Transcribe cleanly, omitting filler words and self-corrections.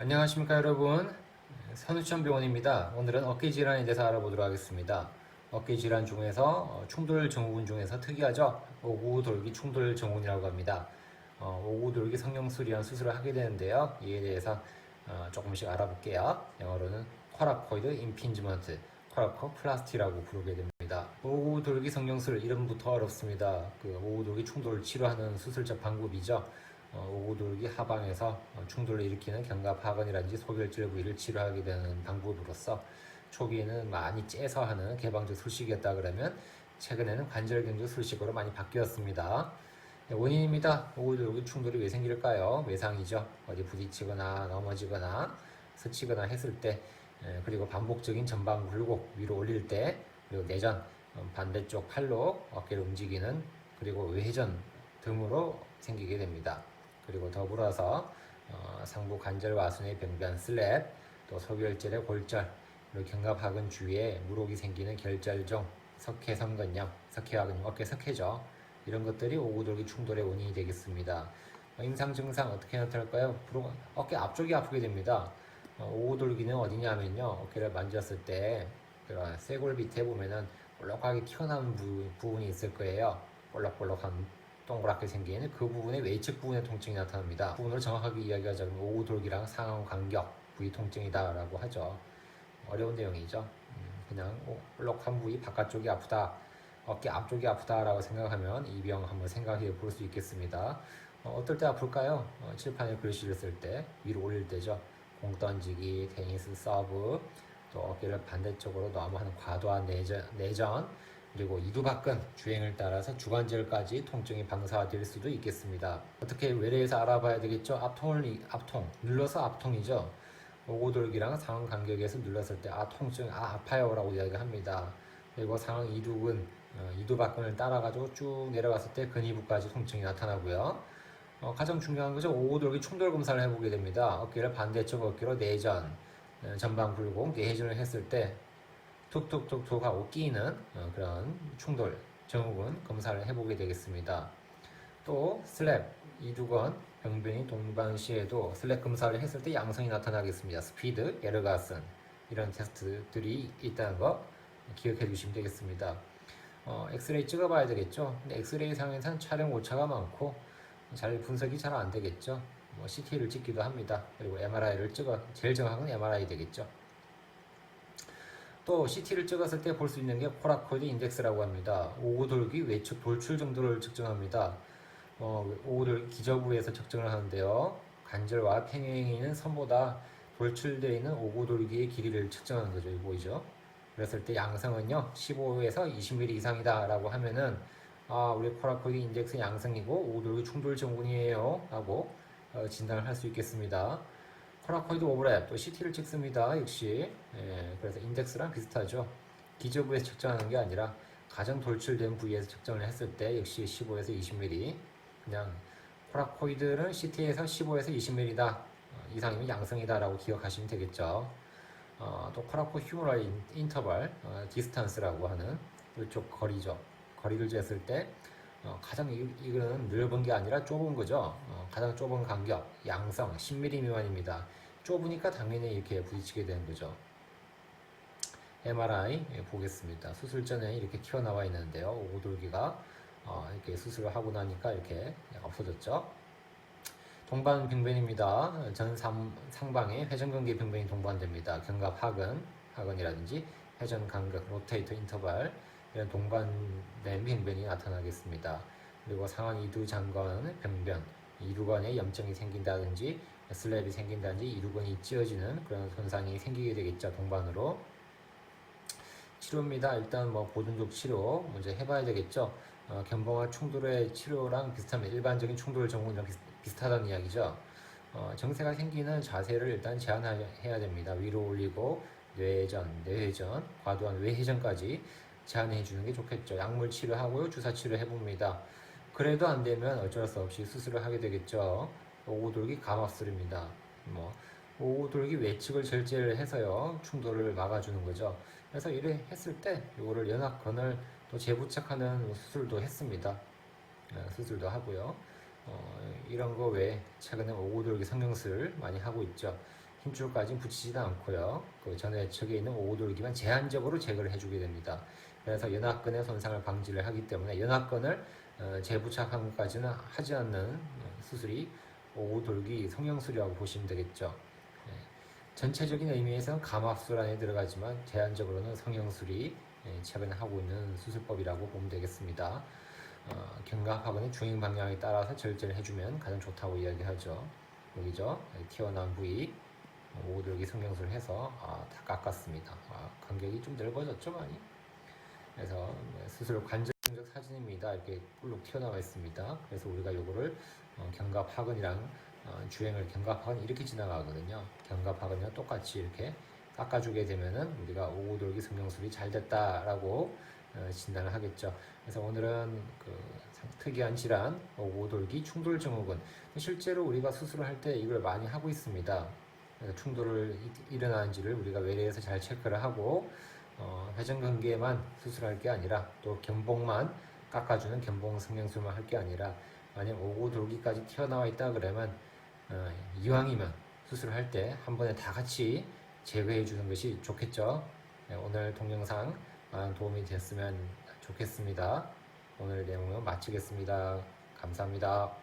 안녕하십니까 여러분, 선우천병원입니다. 오늘은 어깨 질환에 대해서 알아보도록 하겠습니다. 어깨 질환 중에서 충돌 증후군 중에서 특이하죠. 오구돌기 충돌 증후군이라고 합니다. 오구돌기 성형술이라는 수술을 하게 되는데요. 이에 대해서 조금씩 알아볼게요. 영어로는 코라코이드 임핀지먼트, 코라코플라스티라고 부르게 됩니다. 오구돌기 성형술 이름부터 어렵습니다. 그 오구돌기 충돌을 치료하는 수술적 방법이죠. 오구돌기 하방에서 충돌을 일으키는 견갑하근이라든지 소결절 부위를 치료하게 되는 방법으로서 초기에는 많이 째서 하는 개방적 술식이었다 그러면 최근에는 관절경적 술식으로 많이 바뀌었습니다. 원인입니다. 오구돌기 충돌이 왜 생길까요? 외상이죠. 어디 부딪히거나 넘어지거나 스치거나 했을 때, 그리고 반복적인 전방 굴곡 위로 올릴 때, 그리고 내전 반대쪽 팔로 어깨를 움직이는, 그리고 외회전 등으로 생기게 됩니다. 그리고 더불어서 상부 관절 와순의 병변 슬랩, 또 소결절의 골절, 그리고 견갑하근 주위에 물혹이 생기는 결절종, 석회성근염, 석회하근 어깨 석회죠. 이런 것들이 오구돌기 충돌의 원인이 되겠습니다. 임상 증상 어떻게 나타날까요? 어깨 앞쪽이 아프게 됩니다. 오구돌기는 어디냐면요, 어깨를 만졌을 때 쇄골 밑에 보면은 볼록하게 튀어나온 부분이 있을 거예요. 볼록볼록한 동그랗게 생긴 그 부분의 외측 부분의 통증이 나타납니다. 부분을 정확하게 이야기하자면 오구돌기랑 상하 간격 부위 통증이다 라고 하죠. 어려운 내용이죠. 그냥 볼록한 부위 바깥쪽이 아프다, 어깨 앞쪽이 아프다 라고 생각하면 이 병 한번 생각해 볼 수 있겠습니다. 어떨 때 아플까요? 칠판에 글씨를 쓸 때, 위로 올릴 때죠. 공 던지기, 테니스 서브, 또 어깨를 반대쪽으로 너무 하는 과도한 내전, 그리고 이두박근 주행을 따라서 주관절까지 통증이 방사될 수도 있겠습니다. 어떻게 외래에서 알아봐야 되겠죠? 앞통 눌러서 앞통이죠. 오고돌기랑 상완 간격에서 눌렀을 때 통증, 아파요 라고 이야기합니다. 그리고 상완 이두근, 이두박근을 따라가지고 쭉 내려갔을 때 근위부까지 통증이 나타나고요. 가장 중요한 것은 오고돌기 충돌 검사를 해보게 됩니다. 어깨를 반대쪽 어깨로 내전, 전방 굴곡, 내회전을 했을 때 툭툭툭툭 하고 끼는 그런 충돌 증후군 검사를 해보게 되겠습니다. 또 슬랩, 이두건, 병변이 동반시에도 슬랩 검사를 했을 때 양성이 나타나겠습니다. 스피드, 에르가슨 이런 테스트들이 있다는 거 기억해 주시면 되겠습니다. 엑스레이 찍어봐야 되겠죠. 근데 엑스레이 상에서는 촬영 오차가 많고 잘 분석이 잘 안 되겠죠. CT를 찍기도 합니다. 그리고 MRI를 제일 정확한 MRI 되겠죠. 또 CT를 찍었을 때 볼 수 있는 게 코라코이드 인덱스라고 합니다. 오구돌기 외측 돌출 정도를 측정합니다. 오구돌기 기저부에서 측정을 하는데요. 관절과 평행에 있는 선보다 돌출되어 있는 오구돌기의 길이를 측정하는 거죠. 이거 보이죠? 그랬을 때 양성은요 15에서 20mm 이상이다 라고 하면은 우리 코라코이드 인덱스 양성이고 오구돌기 충돌 증후군이에요 라고 진단을 할 수 있겠습니다. 코라코이드 오버랩, 또 CT를 찍습니다. 역시 그래서 인덱스랑 비슷하죠. 기저부에서 측정하는 게 아니라 가장 돌출된 부위에서 측정을 했을 때 역시 15에서 20mm. 그냥 코라코이드는 CT에서 15에서 20mm다 이상이면 양성이다 라고 기억하시면 되겠죠. 또 코라코 휴머럴 인터벌 디스턴스라고 하는 이쪽 거리죠. 거리를 쟀을 때 가장 이거는 넓은 게 아니라 좁은 거죠. 가장 좁은 간격, 양성 10mm 미만입니다. 좁으니까 당연히 이렇게 부딪히게 되는 거죠. MRI 보겠습니다. 수술 전에 이렇게 튀어나와 있는데요. 오돌기가 이렇게 수술을 하고 나니까 이렇게 없어졌죠. 동반 병변입니다. 전 상방에 회전근개 병변이 동반됩니다. 견갑하근이라든지 회전간격, 로테이터 인터벌 이런 동반된 병변이 나타나겠습니다. 그리고 상완 이두장건 병변, 이두건에 염증이 생긴다든지 슬랩이 생긴다든지 이두건이 찌어지는 그런 손상이 생기게 되겠죠. 동반으로. 치료입니다. 일단 보존적 치료 먼저 해봐야 되겠죠. 견봉화 충돌의 치료랑 비슷하면 일반적인 충돌 증후군이랑 비슷하다는 이야기죠. 정세가 생기는 자세를 일단 제한해야 됩니다. 위로 올리고 내회전, 과도한 외회전까지 제한해 주는 게 좋겠죠. 약물 치료하고요, 주사 치료 해봅니다. 그래도 안 되면 어쩔 수 없이 수술을 하게 되겠죠. 오구돌기 감압술입니다. 오구돌기 외측을 절제를 해서요, 충돌을 막아주는 거죠. 그래서 이래 했을 때 이거를 연합근을 또 재부착하는 수술도 했습니다. 수술도 하고요. 이런 거 외에 최근에 오구돌기 성형술 많이 하고 있죠. 힘줄까지 붙이지도 않고요. 그 전해척에 있는 오돌기만 제한적으로 제거를 해주게 됩니다. 그래서 연합근의 손상을 방지를 하기 때문에 연합근을 재부착한 것까지는 하지 않는 수술이 오돌기 성형술이라고 보시면 되겠죠. 예, 전체적인 의미에서는 감압술 안에 들어가지만 제한적으로는 성형술이 최근에 하고 있는 수술법이라고 보면 되겠습니다. 견갑하고는 중행 방향에 따라서 절제를 해주면 가장 좋다고 이야기하죠. 여기죠. 튀어나온 부위 오돌기 성형술을 해서 다 깎았습니다. 간격이 좀 넓어졌죠 많이. 그래서 수술 관절적 사진입니다. 이렇게 꿀룩 튀어나와 있습니다. 그래서 우리가 요거를 견갑하근이랑 주행을 견갑하근 이렇게 지나가거든요. 견갑하근이랑 똑같이 이렇게 깎아주게 되면은 우리가 오돌기 성형술이 잘 됐다라고 진단을 하겠죠. 그래서 오늘은 그 특이한 질환 오돌기 충돌증후군, 실제로 우리가 수술을 할 때 이걸 많이 하고 있습니다. 충돌을 일어나는지를 우리가 외래에서 잘 체크를 하고 회전근개만 수술할 게 아니라 또 견봉만 깎아주는 견봉 성형술만 할 게 아니라 만약 오고돌기까지 튀어나와 있다 그러면 이왕이면 수술할 때 한 번에 다 같이 제거해 주는 것이 좋겠죠. 오늘 동영상 도움이 됐으면 좋겠습니다. 오늘의 내용은 마치겠습니다. 감사합니다.